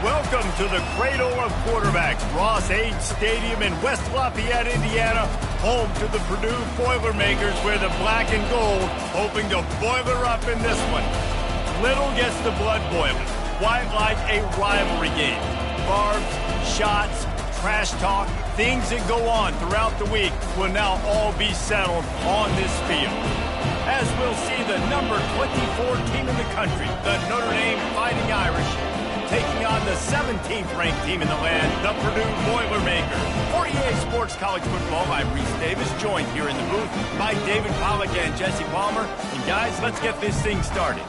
Welcome to the cradle of quarterbacks, Ross Age Stadium in West Lafayette, Indiana, home to the Purdue Boilermakers, where the black and gold hoping to boiler up in this one. Little gets the blood boiling, quite like a rivalry game. Barbs, shots, trash talk, things that go on throughout the week will now all be settled on this field. As we'll see the number 24 team in the country, the Notre Dame Fighting Irish, taking on the 17th ranked team in the land, the Purdue Boilermakers. For EA Sports College Football, I'm Reese Davis, joined here in the booth by David Pollack and Jesse Palmer. And guys, let's get this thing started.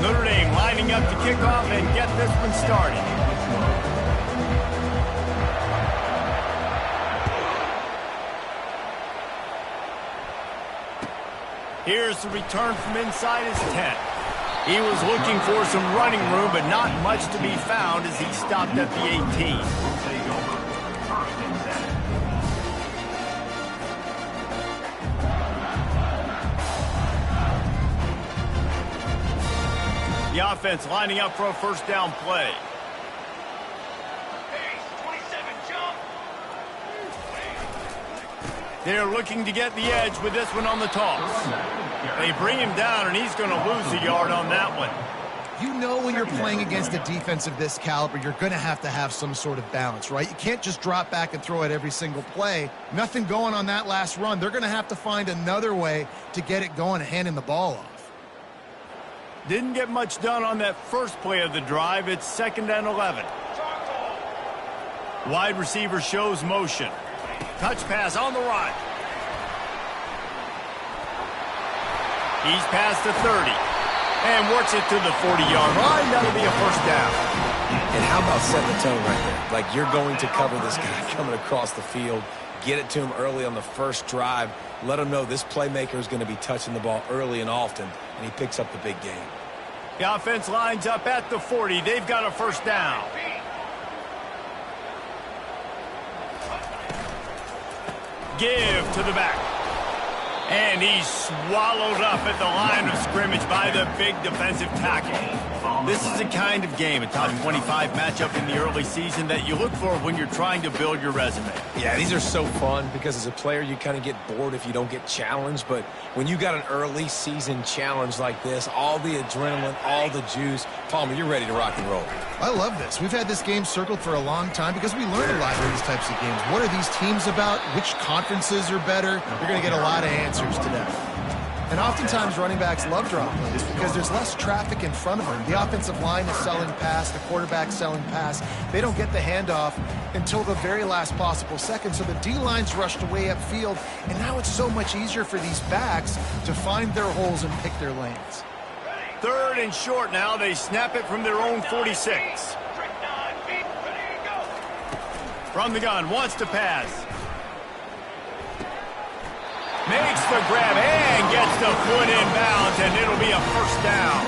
Notre Dame lining up to kick off and get this one started. Here's the return from inside his 10. He was looking for some running room, but not much to be found as he stopped at the 18. The offense lining up for a first down play. They're looking to get the edge with this one on the toss. They bring him down, and he's going to lose a yard on that one. You know when you're playing against a defense of this caliber, you're going to have some sort of balance, right? You can't just drop back and throw it every single play. Nothing going on that last run. They're going to have to find another way to get it going and handing the ball off. Didn't get much done on that first play of the drive. It's 2nd and 11. Wide receiver shows motion. Touch pass on the right. He's past the 30 and works it to the 40-yard line. That'll be a first down. And how about setting the tone right there? Like, you're going to cover this guy coming across the field. Get it to him early on the first drive. Let him know this playmaker is going to be touching the ball early and often, and he picks up the big game. The offense lines up at the 40. They've got a first down. Give to the back. And he's swallowed up at the line of scrimmage by the big defensive tackle. This is the kind of game, a top 25 matchup in the early season, that you look for when you're trying to build your resume. Yeah, these are so fun because as a player you kind of get bored if you don't get challenged, but when you got an early season challenge like this, all the adrenaline, all the juice, Palmer, you're ready to rock and roll. I love this. We've had this game circled for a long time because we learned a lot from these types of games. What are these teams about? Which conferences are better? You're going to get a lot of answers today. And oftentimes running backs love draw plays because there's less traffic in front of them. The offensive line is selling pass, the quarterback's selling pass. They don't get the handoff until the very last possible second, so the D-line's rushed away upfield, and now it's so much easier for these backs to find their holes and pick their lanes. 3rd and short now. They snap it from their own 46. From the gun, wants to pass. Makes the grab and gets the foot in bounds, and it'll be a first down.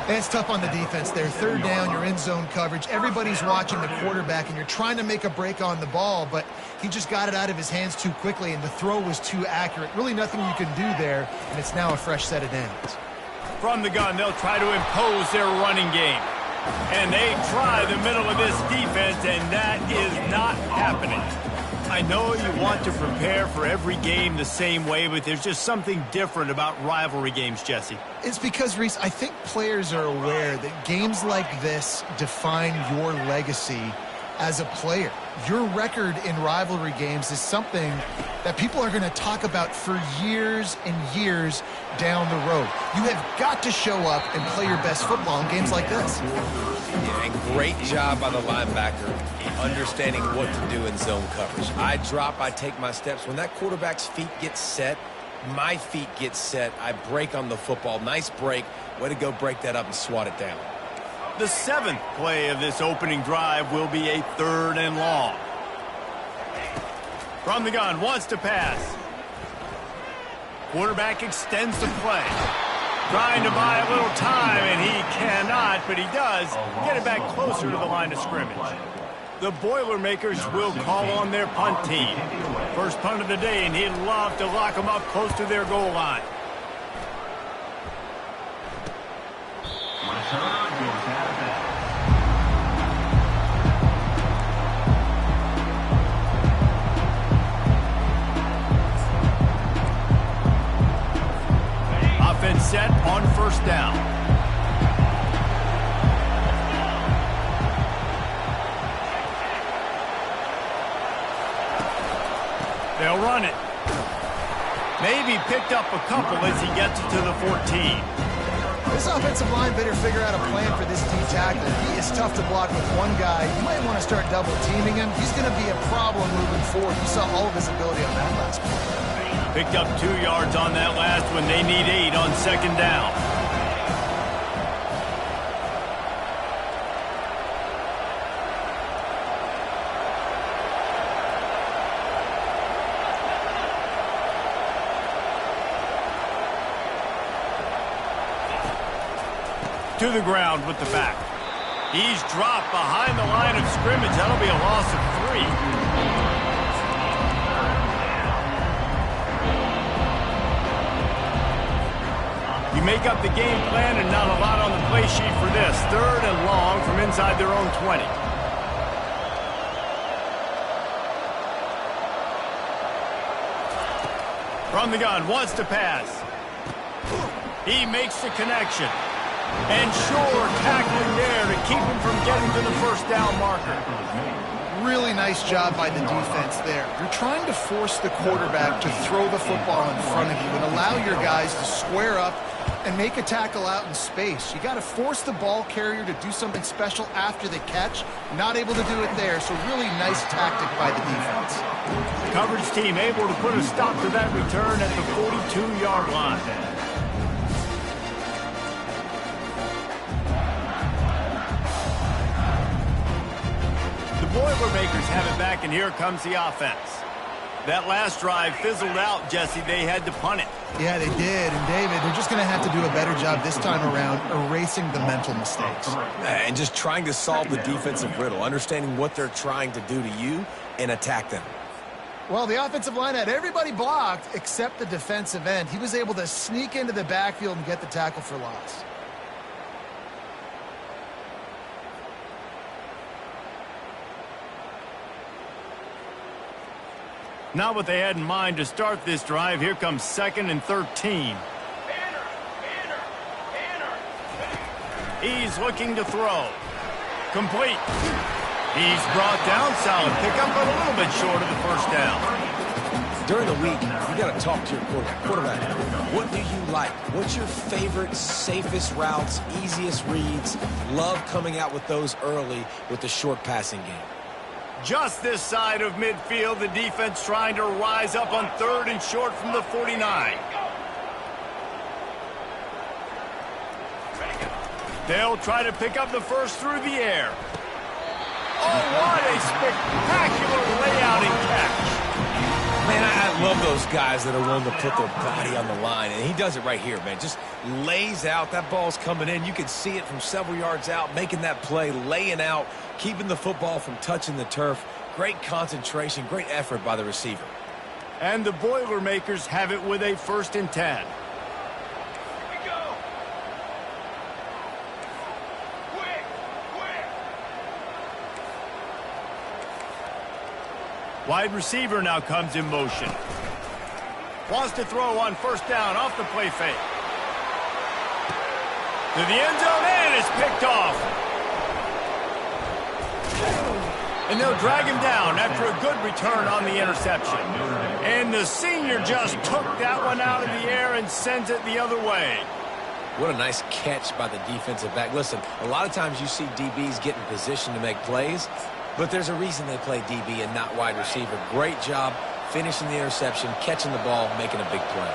And it's tough on the defense there. 3rd down, you're in zone coverage. Everybody's watching the quarterback, and you're trying to make a break on the ball, but he just got it out of his hands too quickly, and the throw was too accurate. Really nothing you can do there, and it's now a fresh set of downs. From the gun, they'll try to impose their running game. And they try the middle of this defense, and that is not happening. I know you want to prepare for every game the same way, but there's just something different about rivalry games, Jesse. It's because, Reese, I think players are aware that games like this define your legacy as a player. Your record in rivalry games is something that people are going to talk about for years and years down the road. You have got to show up and play your best football in games like this. Yeah, and great job by the linebacker understanding what to do in zone coverage. I drop, I take my steps. When that quarterback's feet get set, my feet get set. I break on the football. Nice break. Way to go break that up and swat it down. The 7th play of this opening drive will be a 3rd and long. From the gun, wants to pass. Quarterback extends the play. Trying to buy a little time. but he does get it back closer to the line of scrimmage. The Boilermakers will call on their punt team. First punt of the day, and he'd love to lock them up close to their goal line. Offense set on first down. They'll run it. Maybe picked up a couple as he gets it to the 14. This offensive line better figure out a plan for this D tackle. He is tough to block with one guy. You might want to start double teaming him. He's going to be a problem moving forward. You saw all of his ability on that last play. Picked up 2 yards on that last one. They need 8 on second down. To the ground with the back. He's dropped behind the line of scrimmage. That'll be a loss of 3. You make up the game plan and not a lot on the play sheet for this. 3rd and long from inside their own 20. From the gun, wants to pass. He makes the connection. And sure, tackling there to keep him from getting to the first down marker. Really nice job by the defense there. You're trying to force the quarterback to throw the football in front of you and allow your guys to square up and make a tackle out in space. You got to force the ball carrier to do something special after the catch. Not able to do it there, so really nice tactic by the defense. Coverage team able to put a stop to that return at the 42-yard line. Boilermakers have it back, and here comes the offense. That last drive fizzled out, Jesse. They had to punt it. Yeah, they did. And, David, they're just going to have to do a better job this time around erasing the mental mistakes. And just trying to solve the defensive riddle, understanding what they're trying to do to you and attack them. Well, the offensive line had everybody blocked except the defensive end. He was able to sneak into the backfield and get the tackle for loss. Not what they had in mind to start this drive. Here comes 2nd and 13. He's looking to throw. Complete. He's brought down. Solid pickup, but a little bit short of the first down. During the week, you got to talk to your quarterback. What do you like? What's your favorite, safest routes, easiest reads? Love coming out with those early with the short passing game. Just this side of midfield, the defense trying to rise up on 3rd and short from the 49. They'll try to pick up the first through the air. Oh, what a spectacular layout and catch. Man, I love those guys that are willing to put their body on the line, and he does it right here, man. Just lays out. That ball's coming in. You can see it from several yards out, making that play, laying out, keeping the football from touching the turf. Great concentration, great effort by the receiver. And the Boilermakers have it with a 1st and 10. Wide receiver now comes in motion. Wants to throw on first down off the play fake. To the end zone, and it's picked off. And they'll drag him down after a good return on the interception. And the senior just took that one out of the air and sends it the other way. What a nice catch by the defensive back. Listen, a lot of times you see DBs get in position to make plays, but there's a reason they play DB and not wide receiver. Great job finishing the interception, catching the ball, making a big play.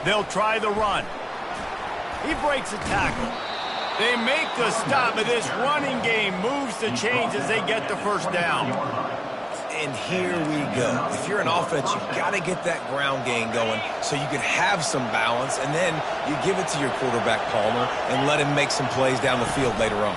They'll try the run. He breaks a tackle. They make the stop, but this running game moves the chains as they get the first down. And here we go. If you're an offense, you've got to get that ground game going so you can have some balance, and then you give it to your quarterback, Palmer, and let him make some plays down the field later on.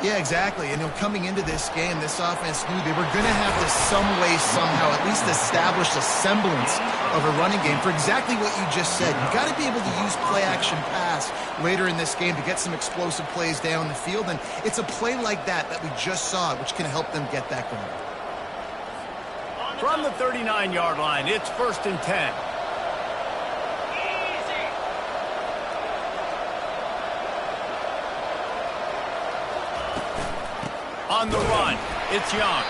Yeah, exactly. And coming into this game, this offense knew they were going to have to some way, somehow, at least establish a semblance of a running game for exactly what you just said. You've got to be able to use play-action pass later in this game to get some explosive plays down the field. And it's a play like that we just saw, which can help them get that going. From the 39-yard line, it's 1st and 10. On the run, it's Young.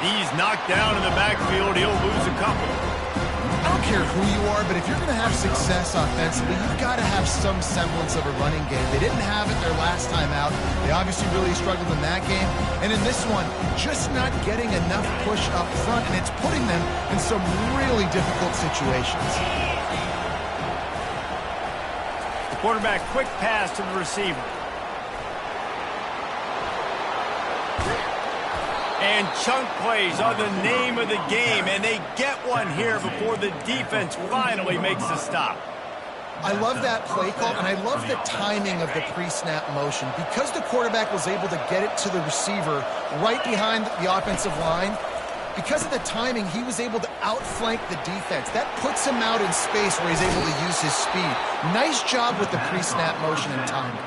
He's knocked down in the backfield. He'll lose a couple. I don't care who you are, but if you're going to have success offensively, you've got to have some semblance of a running game. They didn't have it their last time out. They obviously really struggled in that game. And in this one, just not getting enough push up front, and it's putting them in some really difficult situations. The quarterback, quick pass to the receiver. And chunk plays are the name of the game, and they get one here before the defense finally makes a stop. I love that play call, and I love the timing of the pre-snap motion. Because the quarterback was able to get it to the receiver right behind the offensive line, because of the timing, he was able to outflank the defense. That puts him out in space where he's able to use his speed. Nice job with the pre-snap motion and timing.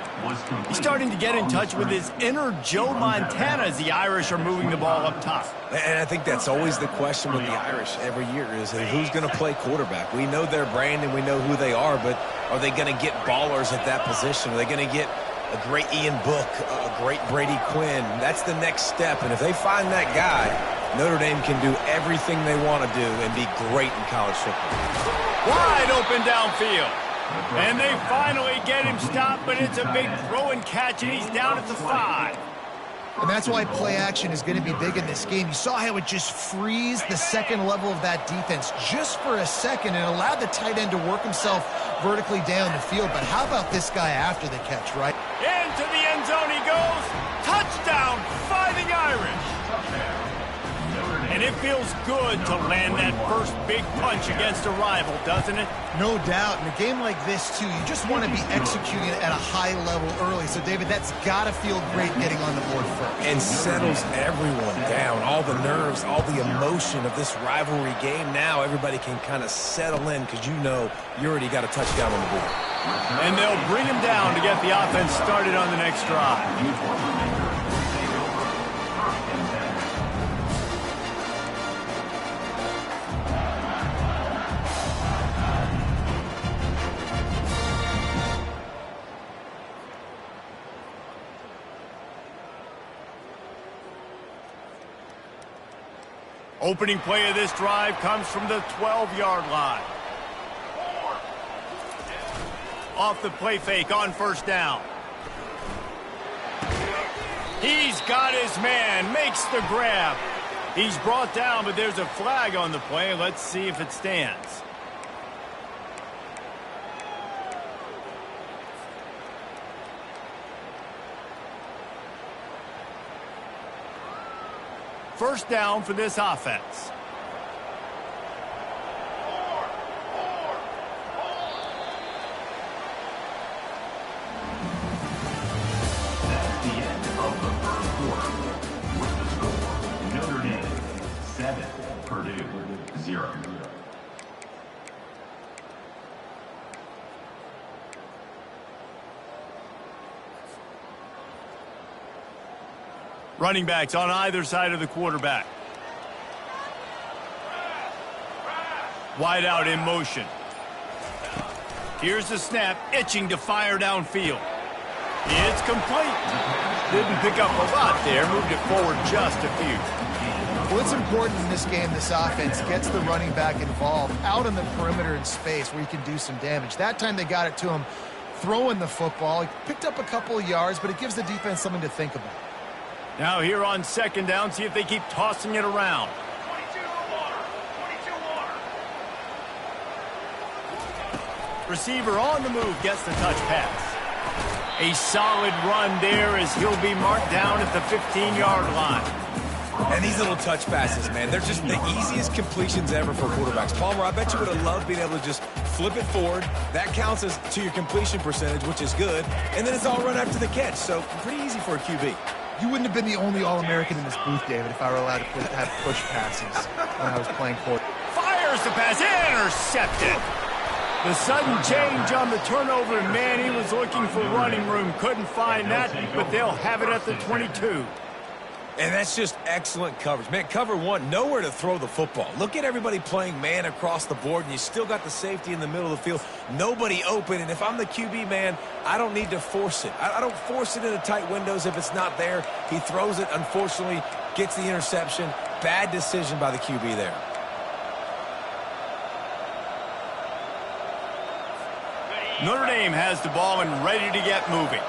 He's starting to get in touch with his inner Joe Montana as the Irish are moving the ball up top. And I think that's always the question with the Irish every year is who's going to play quarterback. We know their brand and we know who they are, but are they going to get ballers at that position? Are they going to get a great Ian Book, a great Brady Quinn? That's the next step. And if they find that guy, Notre Dame can do everything they want to do and be great in college football. Wide open downfield. And they finally get him stopped, but it's a big throw and catch, and he's down at the 5. And that's why play action is going to be big in this game. You saw how it just frees the second level of that defense just for a second and allowed the tight end to work himself vertically down the field. But how about this guy after the catch, right? Into the end zone he goes. Touchdown, Fighting Irish. And it feels good to land that first big punch against a rival, doesn't it? No doubt. In a game like this, too, you just want to be executing it at a high level early. So, David, that's got to feel great getting on the board first. And settles everyone down. All the nerves, all the emotion of this rivalry game. Now everybody can kind of settle in because you know you already got a touchdown on the board. And they'll bring him down to get the offense started on the next drive. Opening play of this drive comes from the 12-yard line. Off the play fake on first down. He's got his man, makes the grab. He's brought down, but there's a flag on the play. Let's see if it stands. First down for this offense. That's the end of the first quarter. With the score, Notre Dame 7, Purdue 0. Running backs on either side of the quarterback. Wide out in motion. Here's the snap, itching to fire downfield. It's complete. Didn't pick up a lot there, moved it forward just a few. Well, it's important in this game, this offense gets the running back involved out on the perimeter in space where he can do some damage. That time they got it to him throwing the football. He picked up a couple of yards, but it gives the defense something to think about. Now here on second down, see if they keep tossing it around. 22 water. Receiver on the move gets the touch pass. A solid run there as he'll be marked down at the 15-yard line. And these little touch passes, man, they're just the easiest completions ever for quarterbacks. Palmer, I bet you would have loved being able to just flip it forward. That counts as to your completion percentage, which is good. And then it's all run after the catch, so pretty easy for a QB. You wouldn't have been the only All-American in this booth, David, if I were allowed to have push passes when I was playing quarterback. Fires the pass, intercepted. The sudden change on the turnover, and man, he was looking for running room. Couldn't find that, but they'll have it at the 22. And that's just excellent coverage. Man, cover one, nowhere to throw the football. Look at everybody playing man across the board, and you still got the safety in the middle of the field. Nobody open, and if I'm the QB, man, I don't need to force it. I don't force it into tight windows if it's not there. He throws it, unfortunately, gets the interception. Bad decision by the QB there. Notre Dame has the ball and ready to get moving.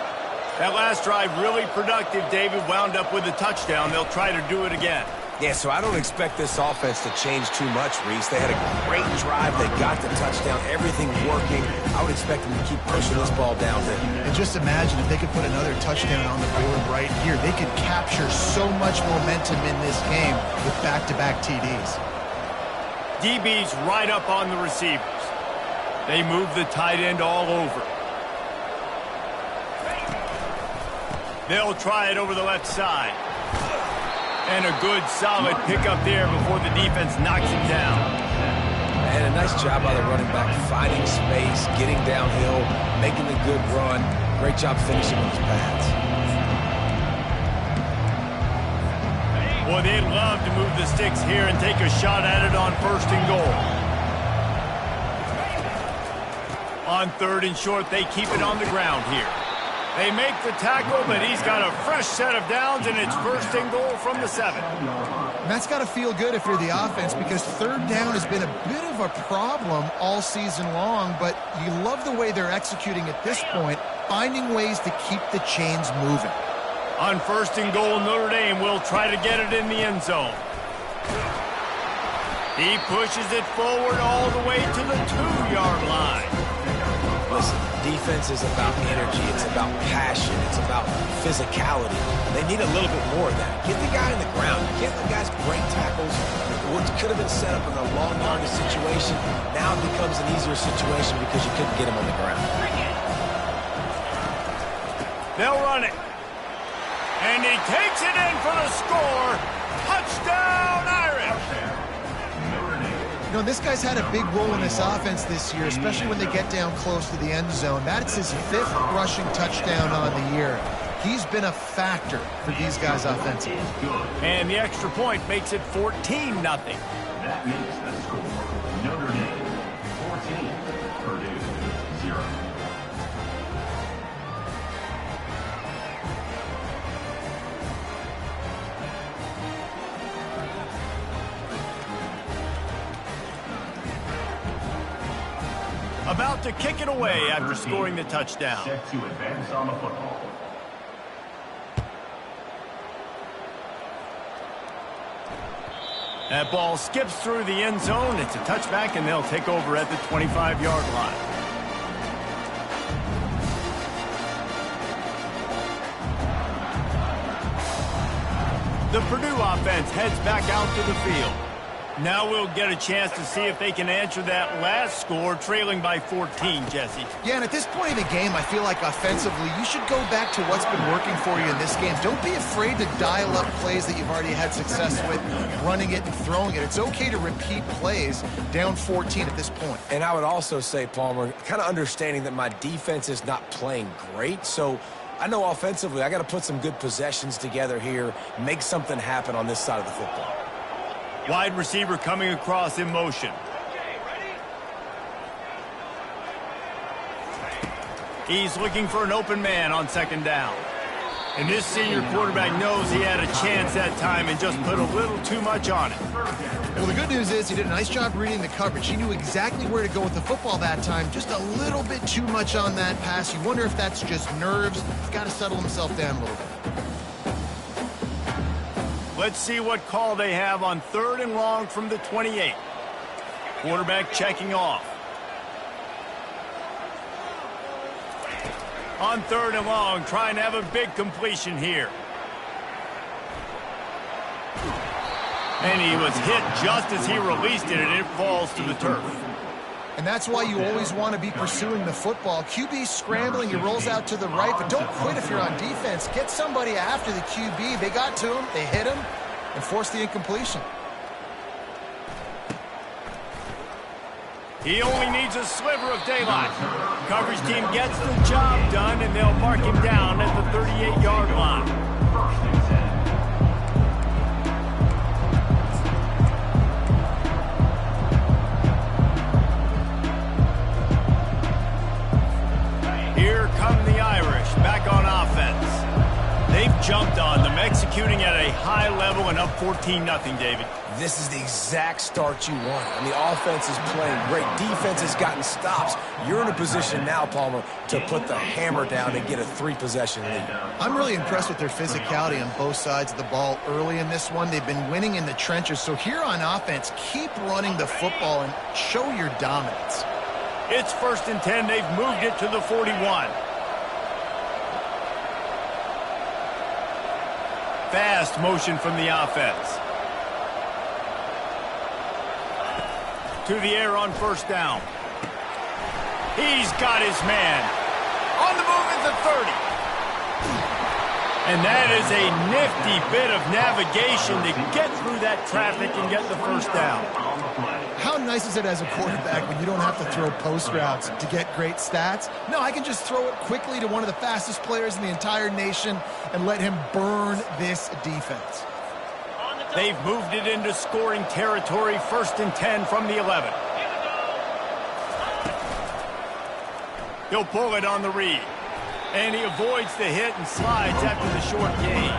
That last drive really productive. David wound up with a touchdown. They'll try to do it again. Yeah, so I don't expect this offense to change too much, Reese. They had a great drive. They got the touchdown. Everything working. I would expect them to keep pushing this ball downhill. And just imagine if they could put another touchdown on the board right here. They could capture so much momentum in this game with back-to-back TDs. DB's right up on the receivers. They move the tight end all over. They'll try it over the left side. And a good, solid pickup there before the defense knocks him down. And a nice job by the running back, finding space, getting downhill, making a good run. Great job finishing with his pads. Well, they'd love to move the sticks here and take a shot at it on 1st and goal. On 3rd and short, they keep it on the ground here. They make the tackle, but he's got a fresh set of downs, and it's 1st and goal from the 7. And that's got to feel good if you're the offense, because 3rd down has been a bit of a problem all season long, but you love the way they're executing at this point, finding ways to keep the chains moving. On 1st and goal, Notre Dame will try to get it in the end zone. He pushes it forward all the way to the 2-yard line. Listen, defense is about energy. It's about passion. It's about physicality. They need a little bit more of that. Get the guy in the ground. You can't let guys break tackles. What could have been set up in a long yardage situation now becomes an easier situation because you couldn't get him on the ground. They'll run it. And he takes it in for the score. Touchdown, Irish. You know, this guy's had a big role in this offense this year, especially when they get down close to the end zone. That's his 5th rushing touchdown on the year. He's been a factor for these guys offensively. And the extra point makes it 14-0. That makes the score Notre Dame 14, Purdue 0. About to kick it away after scoring the touchdown. Set to advance on the football. That ball skips through the end zone. It's a touchback, and they'll take over at the 25-yard line. The Purdue offense heads back out to the field. Now we'll get a chance to see if they can answer that last score, trailing by 14, Jesse. Yeah, and at this point in the game, I feel like offensively, you should go back to what's been working for you in this game. Don't be afraid to dial up plays that you've already had success with, running it and throwing it. It's okay to repeat plays down 14 at this point. And I would also say, Palmer, kind of understanding that my defense is not playing great, so I know offensively I got to put some good possessions together here, make something happen on this side of the football. Wide receiver coming across in motion. He's looking for an open man on 2nd down. And this senior quarterback knows he had a chance that time and just put a little too much on it. Well, the good news is he did a nice job reading the coverage. He knew exactly where to go with the football that time. Just a little bit too much on that pass. You wonder if that's just nerves. He's got to settle himself down a little bit. Let's see what call they have on 3rd and long from the 28. Quarterback checking off. On 3rd and long, trying to have a big completion here. And he was hit just as he released it, and it falls to the turf. And that's why you always want to be pursuing the football. QB's scrambling, he rolls out to the right, but don't quit if you're on defense. Get somebody after the QB. They got to him, they hit him, and forced the incompletion. He only needs a sliver of daylight. Coverage team gets the job done, and they'll mark him down at the 38-yard line. Here come the Irish, back on offense. They've jumped on them, executing at a high level and up 14-0, David. This is the exact start you want. And the offense is playing great. Defense has gotten stops. You're in a position now, Palmer, to put the hammer down and get a 3-possession lead. I'm really impressed with their physicality on both sides of the ball early in this one. They've been winning in the trenches. So here on offense, keep running the football and show your dominance. It's 1st and 10. They've moved it to the 41. Fast motion from the offense. To the air on 1st down. He's got his man. On the move at the 30. And that is a nifty bit of navigation to get through that traffic and get the 1st down. How nice is it as a quarterback when you don't have to throw post routes to get great stats? No, I can just throw it quickly to one of the fastest players in the entire nation and let him burn this defense. They've moved it into scoring territory, 1st and 10 from the 11. He'll pull it on the read. And he avoids the hit and slides after the short gain.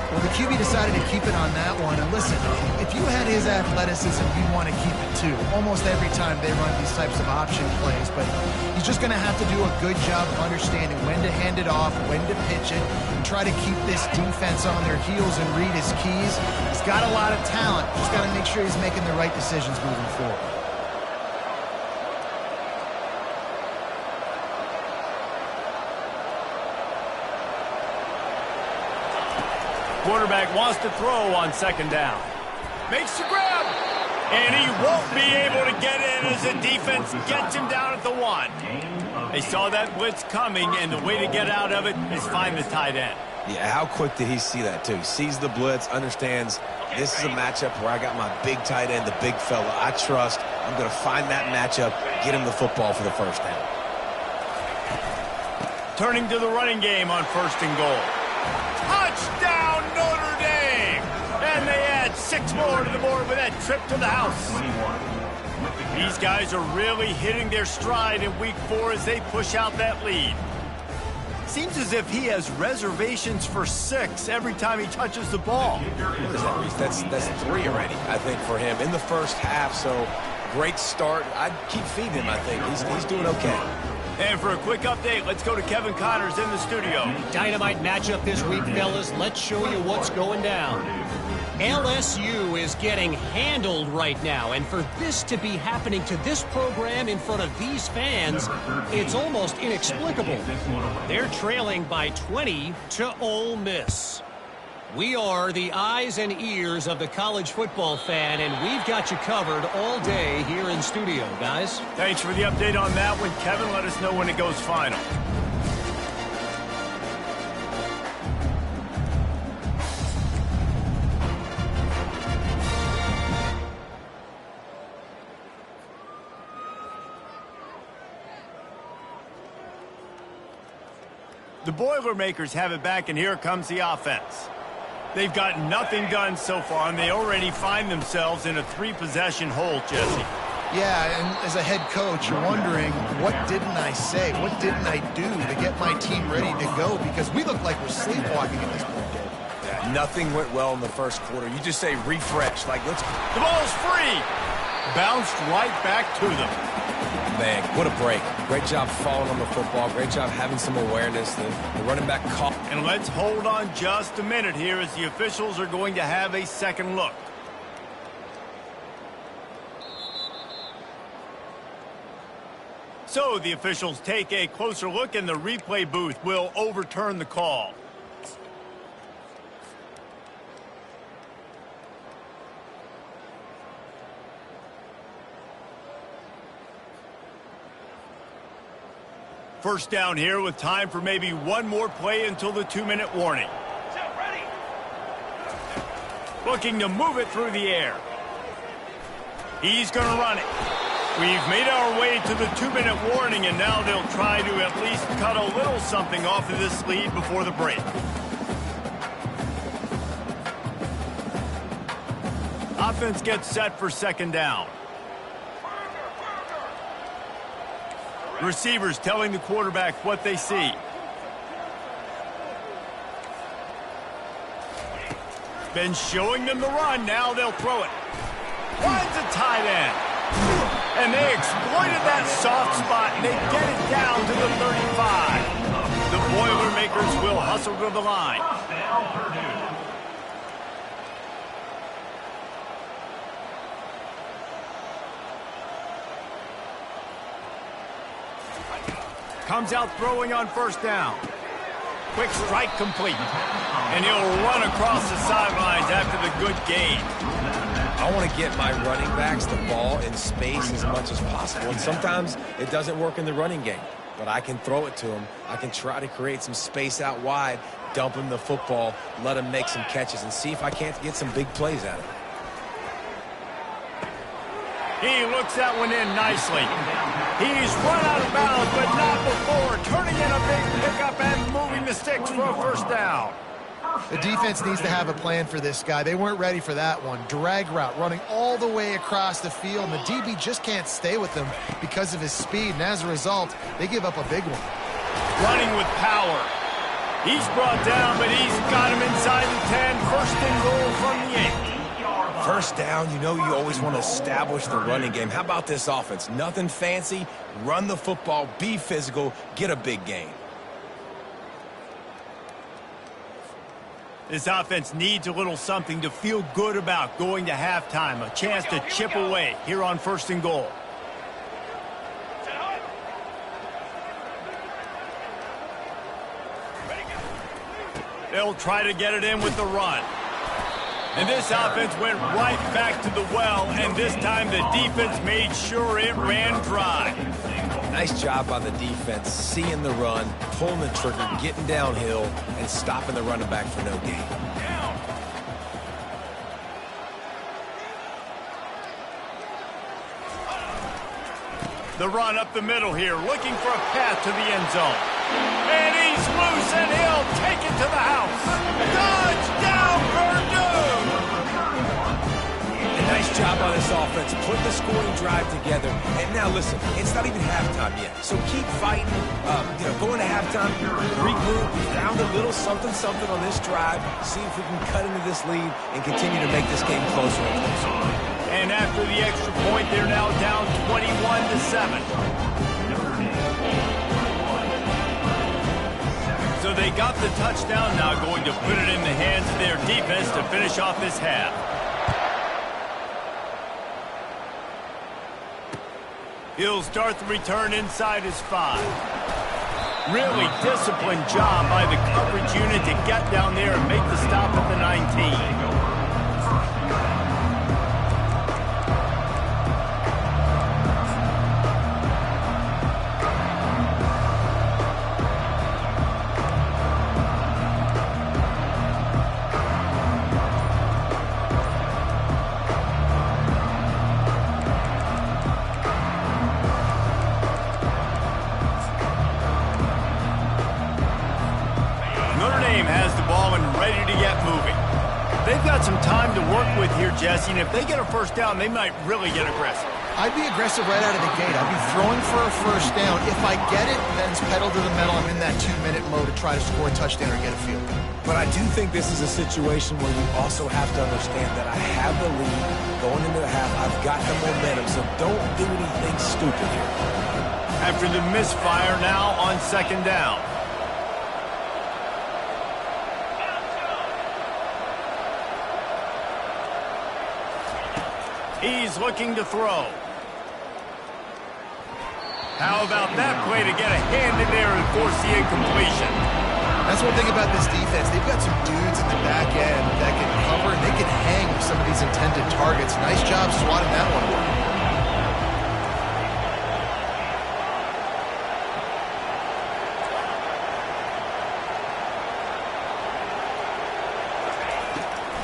Well, the QB decided to keep it on that one. And listen, if you had his athleticism, you'd want to keep it too. Almost every time they run these types of option plays. But he's just going to have to do a good job of understanding when to hand it off, when to pitch it, and try to keep this defense on their heels and read his keys. He's got a lot of talent. Just got to make sure he's making the right decisions moving forward. Quarterback wants to throw on 2nd down. Makes the grab. And he won't be able to get in as the defense gets him down at the 1. They saw that blitz coming, and the way to get out of it is find the tight end. Yeah, how quick did he see that, too? He sees the blitz, understands this is a matchup where I got my big tight end, the big fella I trust. I'm going to find that matchup, get him the football for the 1st down. Turning to the running game on 1st and goal. Touchdown, Notre Dame! And they add 6 more to the board with that trip to the house. These guys are really hitting their stride in week 4 as they push out that lead. Seems as if he has reservations for 6 every time he touches the ball. What is that, Reese? That's 3 already, I think, for him in the 1st half. So great start. I'd keep feeding him, I think. He's doing okay. And for a quick update, let's go to Kevin Connors in the studio. Dynamite matchup this week, fellas. Let's show you what's going down. LSU is getting handled right now, and for this to be happening to this program in front of these fans, it's almost inexplicable. They're trailing by 20 to Ole Miss. We are the eyes and ears of the college football fan, and we've got you covered all day here in studio, guys. Thanks for the update on that one, Kevin. Let us know when it goes final. The Boilermakers have it back, and here comes the offense. They've got nothing done so far, and they already find themselves in a 3-possession hole, Jesse. Yeah, and as a head coach, you're wondering, what didn't I say? What didn't I do to get my team ready to go? Because we look like we're sleepwalking at this point, Dave. Yeah, nothing went well in the 1st quarter. You just say refresh, like let's... The ball's free. Bounced right back to them. Man, what a break. Great job falling on the football. Great job having some awareness. The running back caught. And let's hold on just a minute here as the officials are going to have a second look. So the officials take a closer look, and the replay booth will overturn the call. First down here with time for maybe one more play until the 2-minute warning. Looking to move it through the air. He's going to run it. We've made our way to the 2-minute warning, and now they'll try to at least cut a little something off of this lead before the break. Offense gets set for second down. Receivers telling the quarterback what they see. Been showing them the run. Now they'll throw it. Finds a tight end. And they exploited that soft spot, and they get it down to the 35. The Boilermakers will hustle to the line. Comes out throwing on first down. Quick strike complete. And he'll run across the sidelines after the good gain. I want to get my running backs the ball in space as much as possible. And sometimes it doesn't work in the running game. But I can throw it to them. I can try to create some space out wide, dump him the football, let him make some catches, and see if I can't get some big plays out of it. He looks that one in nicely. He's run out of bounds, but not before. Turning in a big pickup and moving the sticks for a first down. The defense needs to have a plan for this guy. They weren't ready for that one. Drag route running all the way across the field, and the DB just can't stay with him because of his speed, and as a result, they give up a big one. Running with power. He's brought down, but he's got him inside the 10. First and goal from the 8. First down, you know you always want to establish the running game. How about this offense? Nothing fancy. Run the football, be physical, get a big gain. This offense needs a little something to feel good about going to halftime. A chance to chip away here on first and goal. They'll try to get it in with the run. And this offense went right back to the well, and this time the defense made sure it ran dry. Nice job by the defense, seeing the run, pulling the trigger, getting downhill, and stopping the running back for no gain. The run up the middle here, looking for a path to the end zone. And he's loose, and he'll take it to the house. Touchdown, Purdue! Nice job on this offense. Put the scoring drive together. And now listen, it's not even halftime yet. So keep fighting. Going to halftime, regroup, found a little something on this drive. See if we can cut into this lead and continue to make this game closer and closer. And after the extra point, they're now down 21-7. So they got the touchdown, now going to put it in the hands of their defense to finish off this half. He'll start the return inside his 5. Really disciplined job by the coverage unit to get down there and make the stop at the 19. Some time to work with here, Jesse, and if they get a first down, they might really get aggressive. I'd be aggressive right out of the gate. I'd be throwing for a first down. If I get it, then it's pedal to the metal. I'm in that 2-minute mode to try to score a touchdown or get a field goal. But I do think this is a situation where you also have to understand that I have the lead going into the half. I've got the momentum, so don't do anything stupid here. After the misfire now on second down. He's looking to throw. How about that play to get a hand in there and force the incompletion? That's one thing about this defense. They've got some dudes in the back end that can cover, and they can hang with some of these intended targets. Nice job swatting that one away.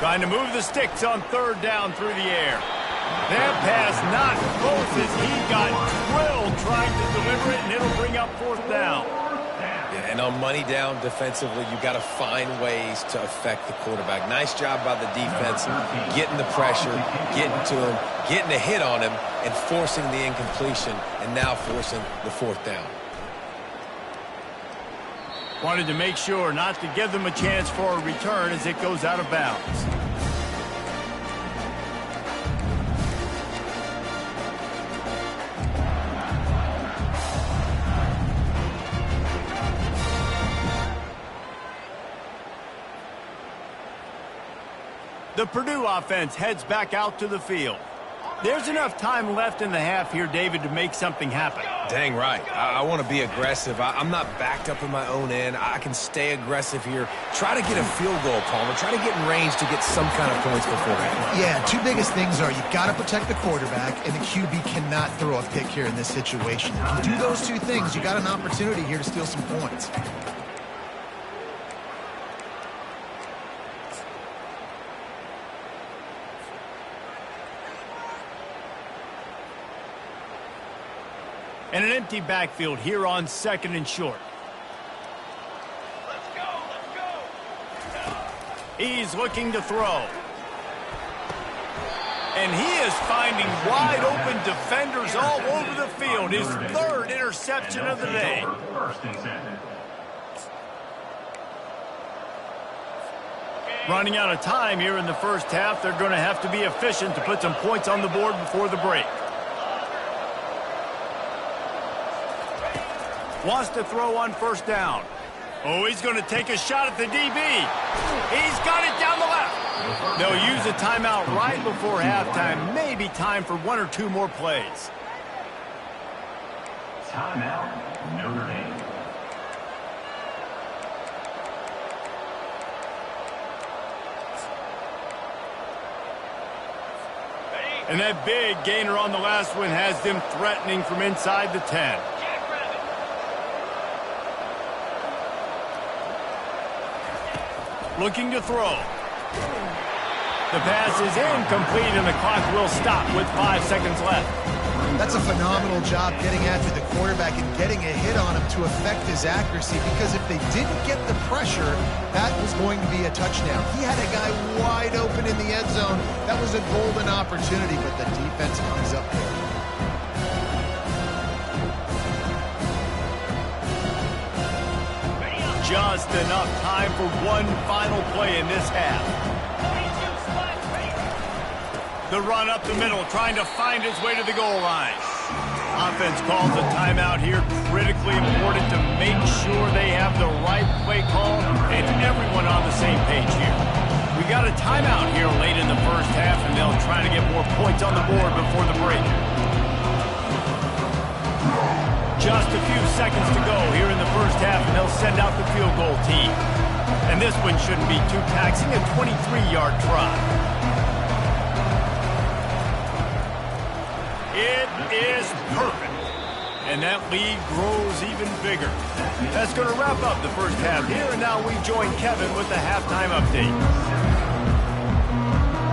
Trying to move the sticks on third down through the air. That pass not close as he got drilled trying to deliver it, and it'll bring up fourth down. Yeah, and on money down defensively, you got to find ways to affect the quarterback. Nice job by the defense, getting the pressure, getting to him, getting a hit on him, and forcing the incompletion, and now forcing the fourth down. Wanted to make sure not to give them a chance for a return as it goes out of bounds. The Purdue offense heads back out to the field. There's enough time left in the half here, David, to make something happen. Dang right. I want to be aggressive. I'm not backed up in my own end. I can stay aggressive here. Try to get a field goal, Palmer. Try to get in range to get some kind of points beforehand. Yeah, two biggest things are you've got to protect the quarterback, and the QB cannot throw a pick here in this situation. If you do those two things, you got an opportunity here to steal some points. And an empty backfield here on second and short. Let's go. He's looking to throw. And he is finding wide open defenders all over the field. His third interception of the day. First and 10. Running out of time here in the first half. They're going to have to be efficient to put some points on the board before the break. Wants to throw on first down. Oh, he's going to take a shot at the DB. He's got it down the left. They'll use a timeout right before halftime. Maybe time for one or two more plays. Timeout, Notre Dame. And that big gainer on the last one has them threatening from inside the 10. Looking to throw. The pass is incomplete, and the clock will stop with 5 seconds left. That's a phenomenal job getting after the quarterback and getting a hit on him to affect his accuracy, because if they didn't get the pressure, that was going to be a touchdown. He had a guy wide open in the end zone. That was a golden opportunity, but the defense comes up there. Just enough time for one final play in this half. The run up the middle, trying to find his way to the goal line. Offense calls a timeout here. Critically important to make sure they have the right play call and everyone on the same page here. We got a timeout here late in the first half, and they'll try to get more points on the board before the break. Just a few seconds to go here in the first half, and they'll send out the field goal team. And this one shouldn't be too taxing, a 23-yard try. It is perfect. And that lead grows even bigger. That's going to wrap up the first half here, and now we join Kevin with the halftime update.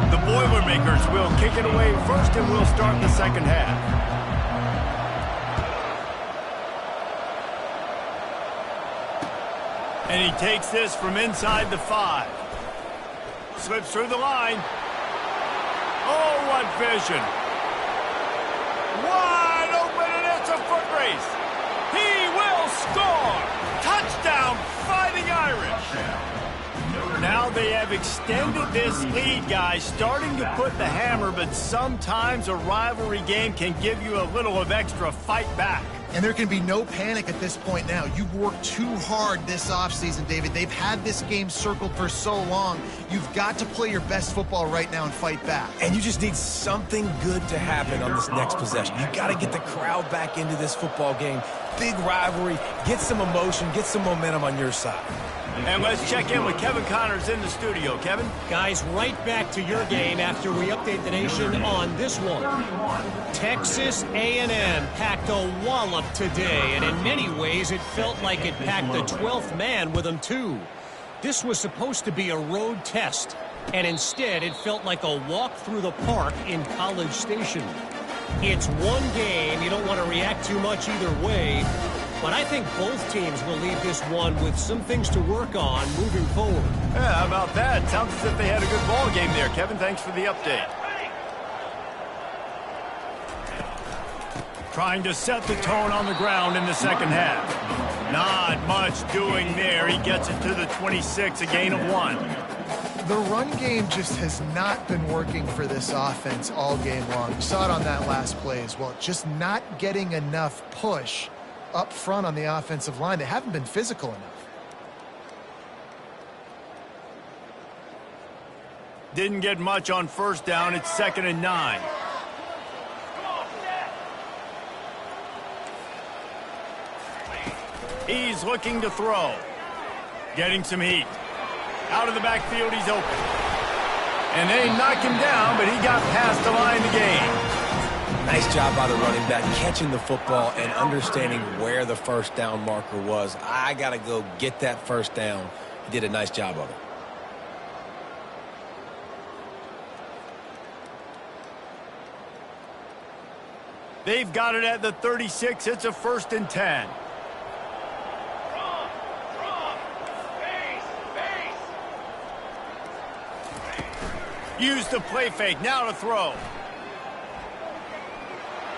The Boilermakers will kick it away first, and we'll start the second half. And he takes this from inside the 5. Slips through the line. Oh, what vision. Wide open, and it's a foot race. He will score. Touchdown, Fighting Irish. Now they have extended this lead, guys, starting to put the hammer, but sometimes a rivalry game can give you a little of extra fight back. And there can be no panic at this point now. You've worked too hard this offseason, David. They've had this game circled for so long. You've got to play your best football right now and fight back. And you just need something good to happen on this next possession. You got to get the crowd back into this football game. Big rivalry. Get some emotion. Get some momentum on your side. And let's check in with Kevin Connors in the studio. Kevin? Guys, right back to your game after we update the nation on this one. Texas A&M packed a wallop today, and in many ways it felt like it packed the 12th man with them too. This was supposed to be a road test. and instead it felt like a walk through the park in College Station. It's one game. You don't want to react too much either way, but I think both teams will leave this one with some things to work on moving forward. Yeah, how about that? Sounds as if they had a good ball game there. Kevin, thanks for the update. Trying to set the tone on the ground in the second half. Not much doing there. He gets it to the 26, a gain of 1. The run game just has not been working for this offense all game long. You saw it on that last play as well. Just not getting enough push up front on the offensive line. They haven't been physical enough. Didn't get much on first down. It's 2nd and 9. He's looking to throw. Getting some heat. Out of the backfield, he's open. And they knock him down, but he got past the line to gain. Nice job by the running back, catching the football and understanding where the first down marker was. I got to go get that first down. He did a nice job of it. They've got it at the 36. It's a 1st and 10. Use the play fake. Now to throw.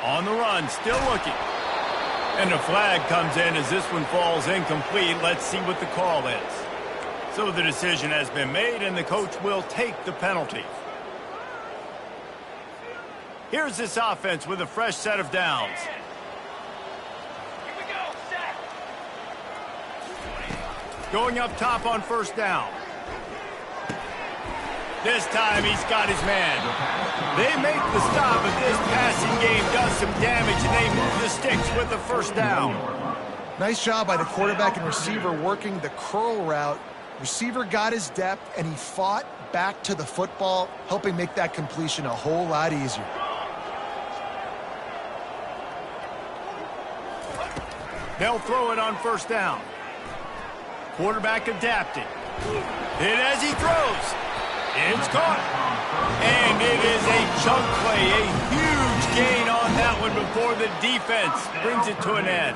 On the run. Still looking. And the flag comes in as this one falls incomplete. Let's see what the call is. So the decision has been made, and the coach will take the penalty. Here's this offense with a fresh set of downs. Going up top on first down. This time he's got his man. They make the stop, but this passing game does some damage, and they move the sticks with the first down. Nice job by the quarterback and receiver working the curl route. Receiver got his depth, and he fought back to the football, helping make that completion a whole lot easier. They'll throw it on first down. Quarterback adapting. Hit as he throws. It's caught. And it is a chunk play. A huge gain on that one before the defense brings it to an end.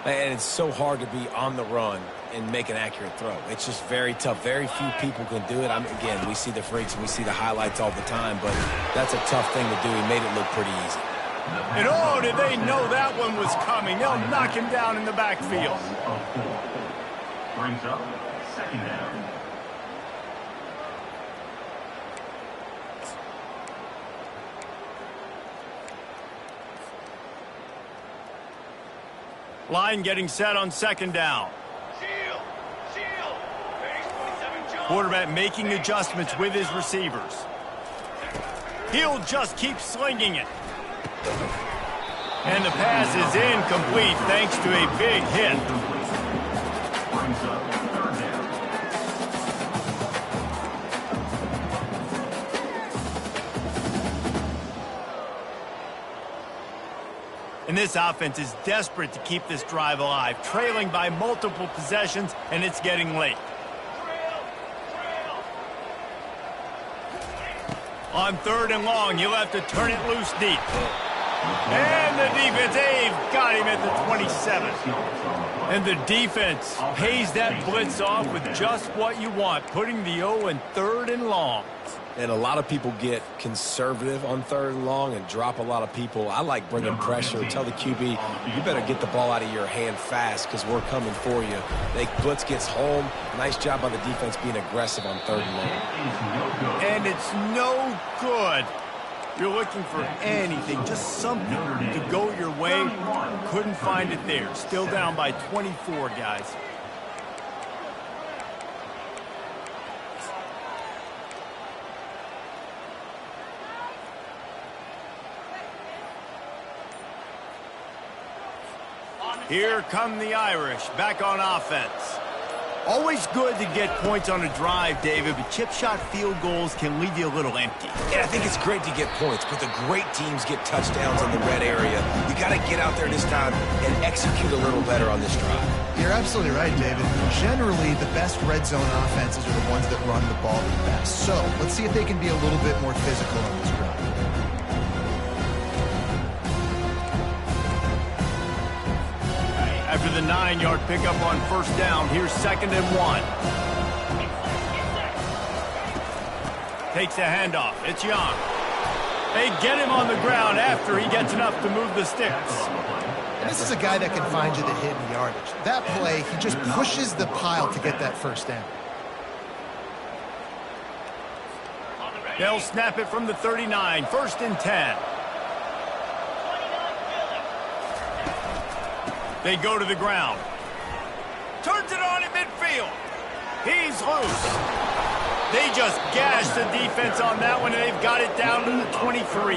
And it's so hard to be on the run and make an accurate throw. It's just very tough. Very few people can do it. Again, we see the freaks and we see the highlights all the time, but that's a tough thing to do. He made it look pretty easy. And oh, did they know that one was coming. They'll knock him down in the backfield. Brings up 2nd down. Line getting set on 2nd down. Quarterback making adjustments with his receivers. He'll just keep slinging it. And the pass is incomplete thanks to a big hit. Brings up 3rd down. And this offense is desperate to keep this drive alive, trailing by multiple possessions, and it's getting late. On 3rd and long, you'll have to turn it loose deep. And the defense, they've got him at the 27. And the defense pays that blitz off with just what you want, putting the O in 3rd and long. And a lot of people get conservative on 3rd and long and drop a lot of people. I like bringing pressure. Tell the QB, you better get the ball out of your hand fast because we're coming for you. Blitz gets home. Nice job by the defense being aggressive on 3rd and long. And it's no good. You're looking for anything, just something to go your way. Couldn't find it there. Still down by 24, guys. Here come the Irish, back on offense. Always good to get points on a drive, David, but chip shot field goals can leave you a little empty. Yeah, I think it's great to get points, but the great teams get touchdowns in the red area. You got to get out there this time and execute a little better on this drive. You're absolutely right, David. Generally, the best red zone offenses are the ones that run the ball the best. So let's see if they can be a little bit more physical on this drive. After the 9-yard pickup on first down, here's 2nd and 1. Takes the handoff. It's Young. They get him on the ground after he gets enough to move the sticks. And this is a guy that can find you the hidden yardage. That play, he just pushes the pile to get that first down. They'll snap it from the 39. 1st and 10. They go to the ground. Turns it on in midfield. He's loose. They just gashed the defense on that one, and they've got it down to the 23.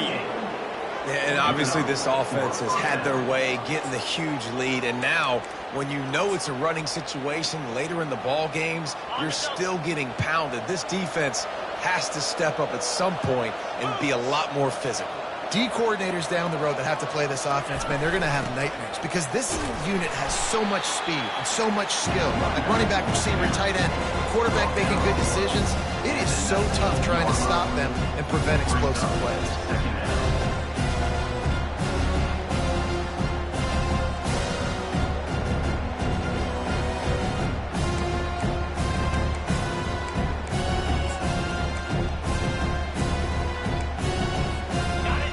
And obviously this offense has had their way, getting the huge lead. And now, when you know it's a running situation later in the ball games, you're still getting pounded. This defense has to step up at some point and be a lot more physical. D coordinators down the road that have to play this offense, man, they're going to have nightmares because this unit has so much speed and so much skill. Like running back, receiver, tight end, quarterback making good decisions. It is so tough trying to stop them and prevent explosive plays.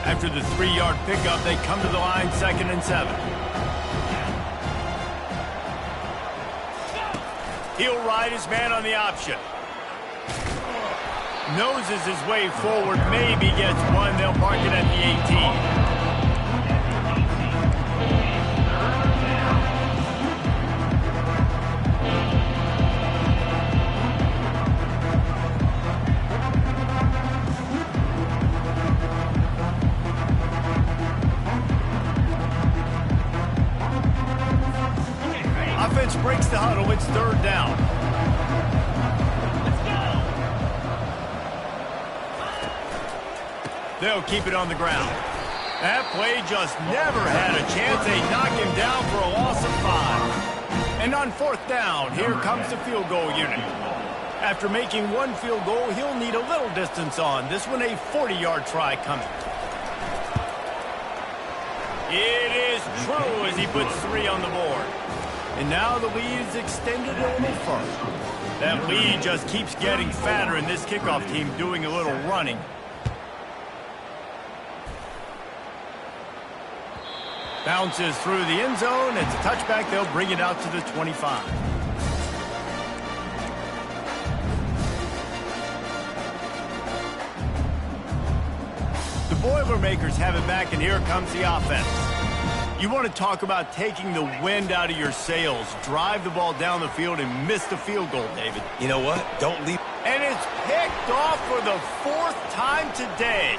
After the 3-yard pickup, they come to the line, 2nd and 7. He'll ride his man on the option. Noses his way forward, maybe gets one. They'll park it at the 18. Breaks the huddle. It's 3rd down. They'll keep it on the ground. That play just never had a chance. They knock him down for a loss of 5. And on 4th down, here comes the field goal unit. After making one field goal, he'll need a little distance on. This one a 40-yard try coming. It is true as he puts 3 on the board. And now the lead is extended a little further. That lead just keeps getting fatter, and this kickoff team doing a little running. Bounces through the end zone. It's a touchback. They'll bring it out to the 25. The Boilermakers have it back, and here comes the offense. You want to talk about taking the wind out of your sails. Drive the ball down the field and miss the field goal, David. You know what? Don't leave. And it's picked off for the 4th time today.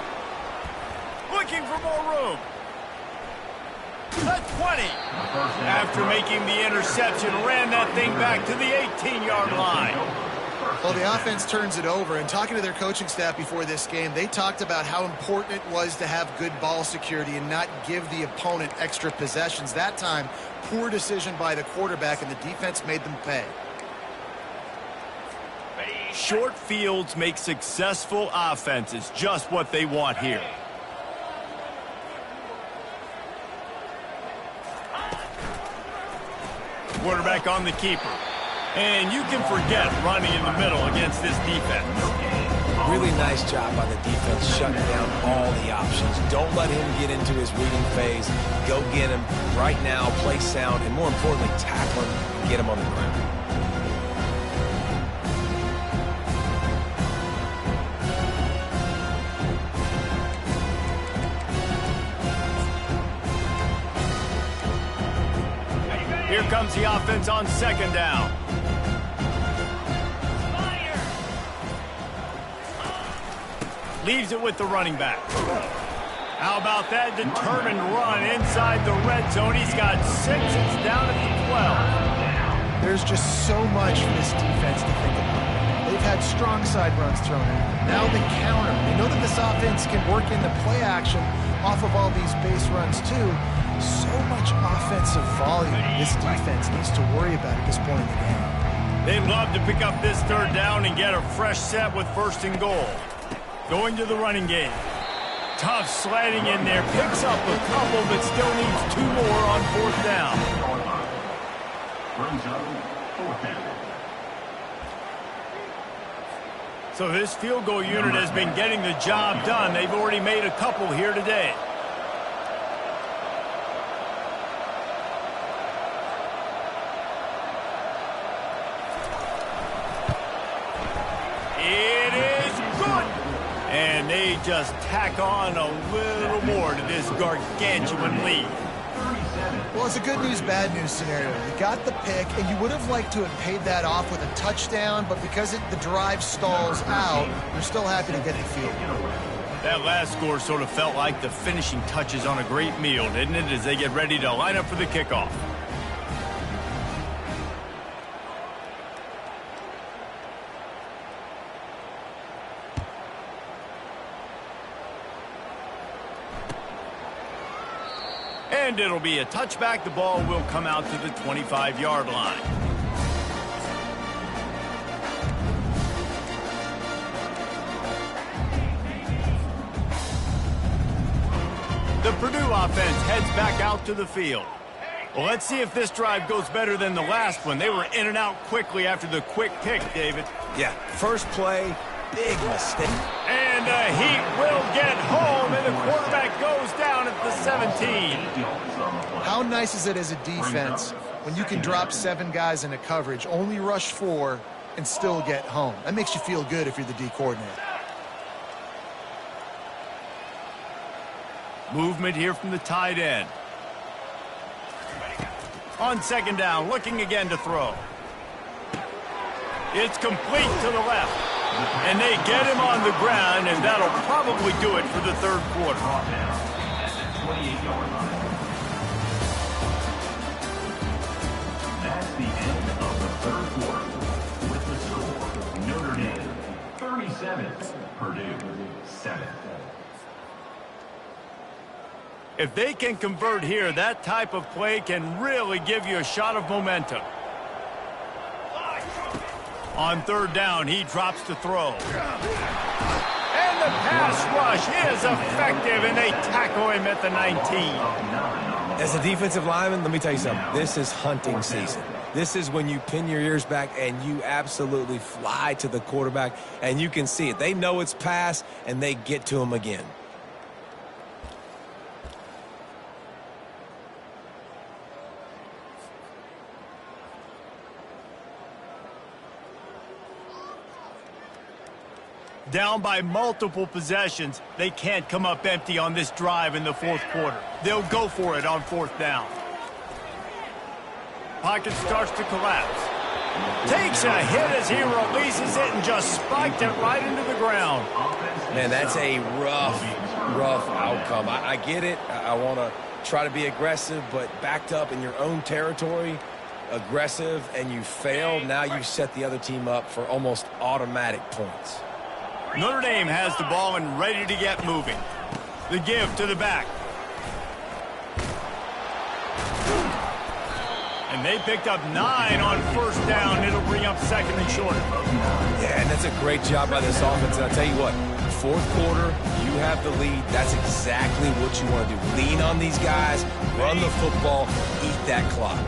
Looking for more room. The 20. After making the interception, ran that thing back to the 18-yard line. Well, the offense turns it over, and talking to their coaching staff before this game, they talked about how important it was to have good ball security and not give the opponent extra possessions. That time, poor decision by the quarterback, and the defense made them pay. Short fields make successful offenses just what they want here. Quarterback on the keeper. And you can forget running in the middle against this defense. Really nice job by the defense shutting down all the options. Don't let him get into his reading phase. Go get him right now, play sound, and more importantly, tackle him and get him on the ground. Here comes the offense on 2nd down. Leaves it with the running back. How about that determined run inside the red zone? He's got 6. It's down at the 12. There's just so much for this defense to think about. They've had strong side runs thrown in. Now the counter. They know that this offense can work in the play action off of all these base runs too. So much offensive volume this defense needs to worry about at this point in the game. They'd love to pick up this third down and get a fresh set with 1st and goal. Going to the running game. Tough sliding in there. Picks up a couple, but still needs 2 more on 4th down. Brings up 4th down. So this field goal unit has been getting the job done. They've already made a couple here today. It is good. And they just tack on a little more to this gargantuan lead. Well, it's a good news, bad news scenario. You got the pick, and you would have liked to have paid that off with a touchdown, but because the drive stalls out, you're still happy to get the field. That last score sort of felt like the finishing touches on a great meal, didn't it, as they get ready to line up for the kickoff. And it'll be a touchback. The ball will come out to the 25-yard line. The Purdue offense heads back out to the field. Well, let's see if this drive goes better than the last one. They were in and out quickly after the quick pick, David. Yeah, first play, big mistake. And he will get home, and the quarterback goes down at the 17. How nice is it as a defense when you can drop 7 guys into coverage, only rush 4, and still get home? That makes you feel good if you're the D coordinator. Movement here from the tight end. On 2nd down, looking again to throw. It's complete to the left. And they get him on the ground, and that'll probably do it for the 3rd quarter. That's the end of the 3rd quarter. With the score, Notre Dame 37, Purdue 7. If they can convert here, that type of play can really give you a shot of momentum. On 3rd down, he drops to throw. And the pass rush is effective, and they tackle him at the 19. As a defensive lineman, let me tell you something. This is hunting season. This is when you pin your ears back and you absolutely fly to the quarterback, and you can see it. They know it's pass, and they get to him again. Down by multiple possessions, they can't come up empty on this drive in the 4th quarter. They'll go for it on 4th down. Pocket starts to collapse. Takes a hit as he releases it and just spiked it right into the ground. Man, that's a rough outcome. I get it. I want to try to be aggressive, but backed up in your own territory, aggressive, and you fail. Now you set the other team up for almost automatic points. Notre Dame has the ball and ready to get moving. The give to the back. And they picked up 9 on 1st down. It'll bring up 2nd and short. Yeah, and that's a great job by this offense. And I'll tell you what, 4th quarter, you have the lead. That's exactly what you want to do. Lean on these guys, run the football, eat that clock.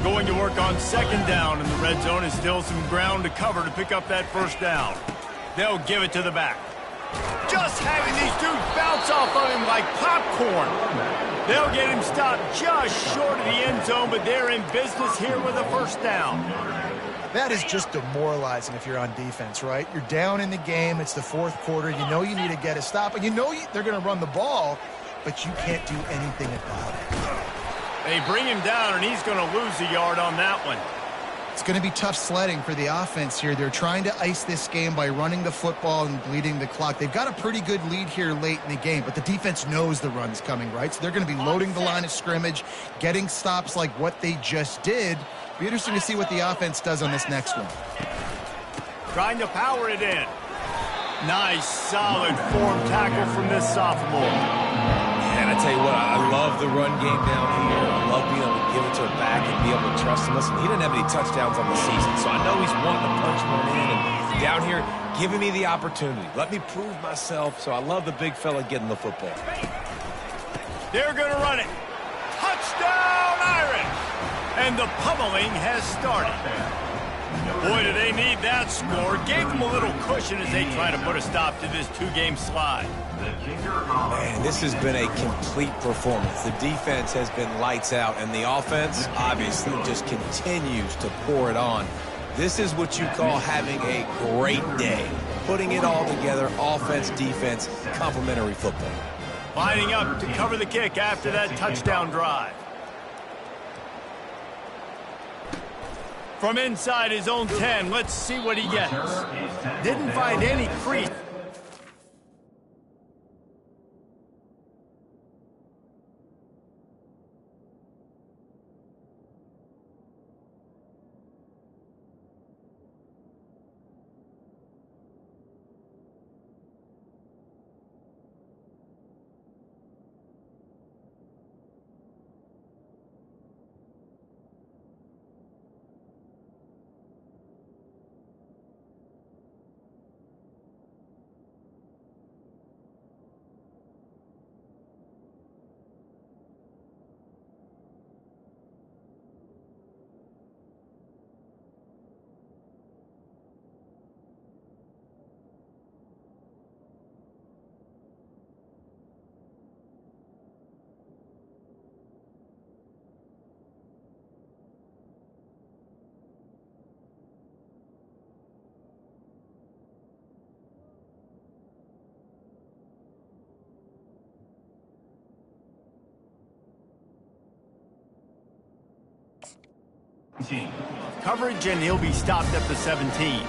Going to work on 2nd down, and the red zone is still some ground to cover to pick up that 1st down. They'll give it to the back. Just having these dudes bounce off of him like popcorn. They'll get him stopped just short of the end zone, but they're in business here with a 1st down. That is just demoralizing if you're on defense, right? You're down in the game. It's the 4th quarter. You know you need to get a stop, and you know they're going to run the ball, but you can't do anything about it. They bring him down, and he's going to lose a yard on that one. It's going to be tough sledding for the offense here. They're trying to ice this game by running the football and bleeding the clock. They've got a pretty good lead here late in the game, but the defense knows the run's coming, right? So they're going to be loading the line of scrimmage, getting stops like what they just did, Be interesting to see what the offense does on this next one. Trying to power it in. Nice, solid form tackle from this sophomore. And I tell you what, I love the run game down here. I love being able to give it to him back and be able to trust him. Listen, he didn't have any touchdowns on the season, so I know he's wanting to punch one in. And down here, giving me the opportunity. Let me prove myself, so I love the big fella getting the football. They're going to run it. Touchdown, Irish! And the pummeling has started. Boy, do they need that score. Gave them a little cushion as they try to put a stop to this two-game slide. Man, this has been a complete performance. The defense has been lights out, and the offense obviously just continues to pour it on. This is what you call having a great day. Putting it all together, offense, defense, complementary football. Lining up to cover the kick after that touchdown drive. From inside his own 10, let's see what he gets. Didn't find any crease. Coverage, and he'll be stopped at the 17.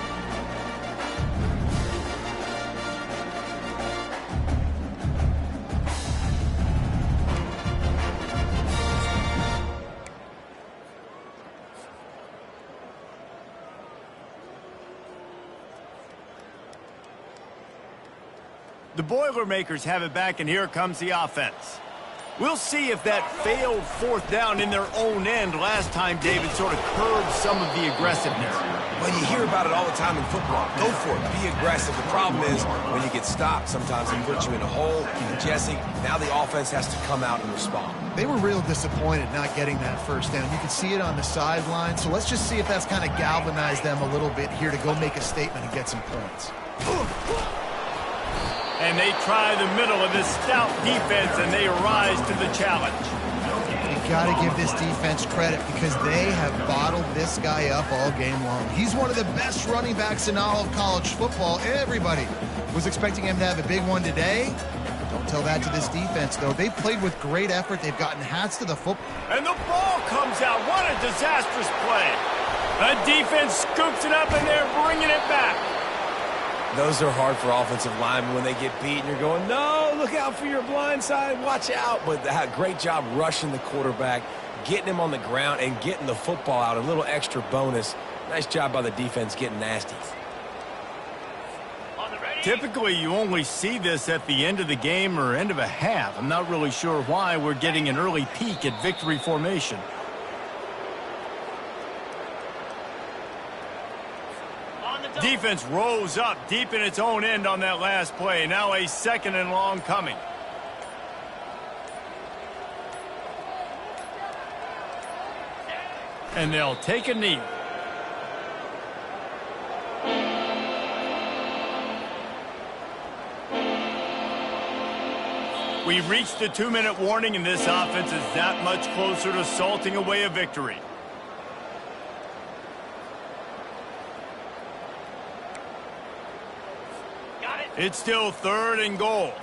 The Boilermakers have it back, and here comes the offense. We'll see if that failed fourth down in their own end last time, David, sort of curbed some of the aggressiveness. Well, you hear about it all the time in football. Go for it. Be aggressive. The problem is when you get stopped, sometimes it puts you in a hole. And Jesse, now the offense has to come out and respond. They were real disappointed not getting that first down. You can see it on the sideline. So let's just see if that's kind of galvanized them a little bit here to go make a statement and get some points. And they try the middle of this stout defense, and they rise to the challenge. You got to give this defense credit because they have bottled this guy up all game long. He's one of the best running backs in all of college football. Everybody was expecting him to have a big one today. Don't tell that to this defense, though. They've played with great effort. They've gotten hats to the football. And the ball comes out. What a disastrous play. The defense scoops it up, and they're bringing it back. Those are hard for offensive linemen when they get beat and you're going, no, look out for your blind side, watch out. But great job rushing the quarterback, getting him on the ground and getting the football out. A little extra bonus. Nice job by the defense getting nasty. Typically, you only see this at the end of the game or end of a half. I'm not really sure why we're getting an early peek at victory formation. Defense rose up deep in its own end on that last play. Now a second and long coming. And they'll take a knee. We've reached the 2-minute warning, and this offense is that much closer to salting away a victory. It's still 3rd and goal.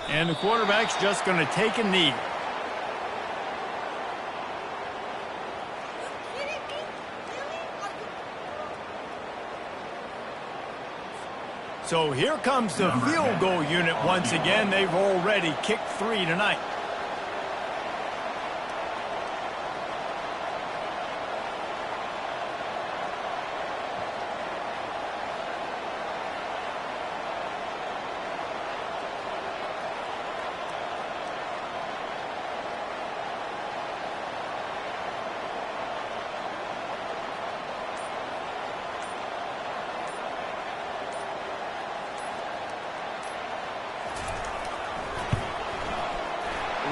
And the quarterback's just going to take a knee. So here comes the field goal unit once again. They've already kicked 3 tonight.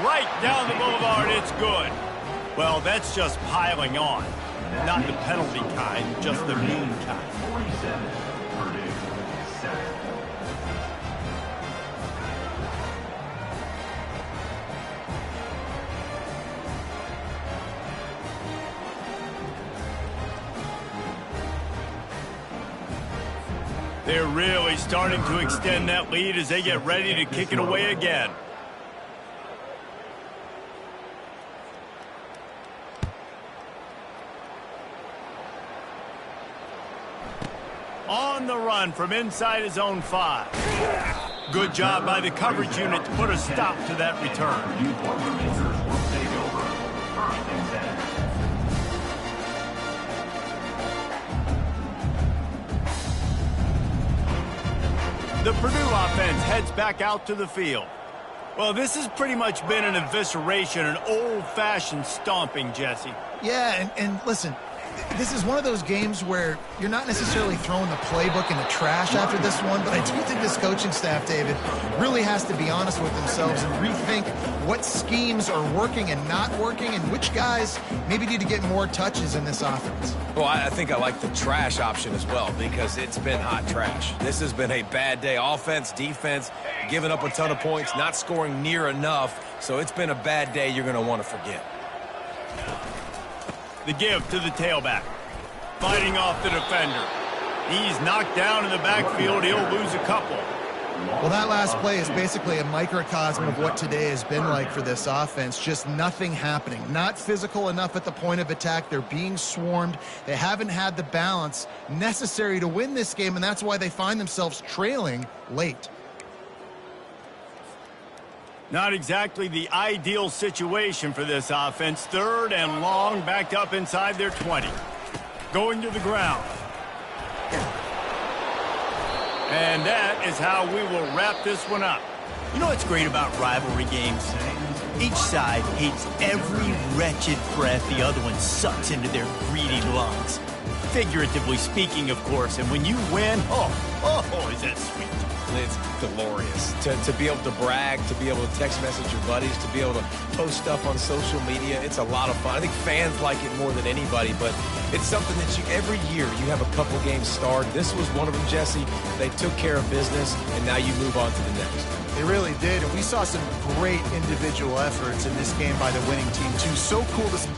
right down the boulevard. It's good. Well, that's just piling on. Not the penalty kind, just the mean kind. 47, Purdue, 7. They're really starting to extend that lead as they get ready to kick it away again. On the run from inside his own 5. Good job by the coverage unit to put a stop to that return. Purdue Boilermakers will take over. 1st and 10. The Purdue offense heads back out to the field. Well, this has pretty much been an evisceration, an old-fashioned stomping, Jesse. Yeah, and listen, this is one of those games where you're not necessarily throwing the playbook in the trash after this one, but I do think this coaching staff, David, really has to be honest with themselves and rethink what schemes are working and not working and which guys maybe need to get more touches in this offense. Well, I think I like the trash option as well because it's been hot trash. This has been a bad day. Offense, defense, giving up a ton of points, not scoring near enough. So it's been a bad day you're going to want to forget. The give to the tailback. Fighting off the defender. He's knocked down in the backfield. He'll lose a couple. Well, that last play is basically a microcosm of what today has been like for this offense. Just nothing happening. Not physical enough at the point of attack. They're being swarmed. They haven't had the balance necessary to win this game, and that's why they find themselves trailing late. Not exactly the ideal situation for this offense. 3rd and long, backed up inside their 20. Going to the ground. And that is how we will wrap this one up. You know what's great about rivalry games? Each side hates every wretched breath the other one sucks into their greedy lungs. Figuratively speaking, of course. And when you win, oh, is that sweet. It's glorious to be able to brag, to be able to text message your buddies, to be able to post stuff on social media. It's a lot of fun. I think fans like it more than anybody, but it's something that every year you have a couple games starred. This was one of them, Jesse. They took care of business, and now you move on to the next. They really did, and we saw some great individual efforts in this game by the winning team, too. So cool to see.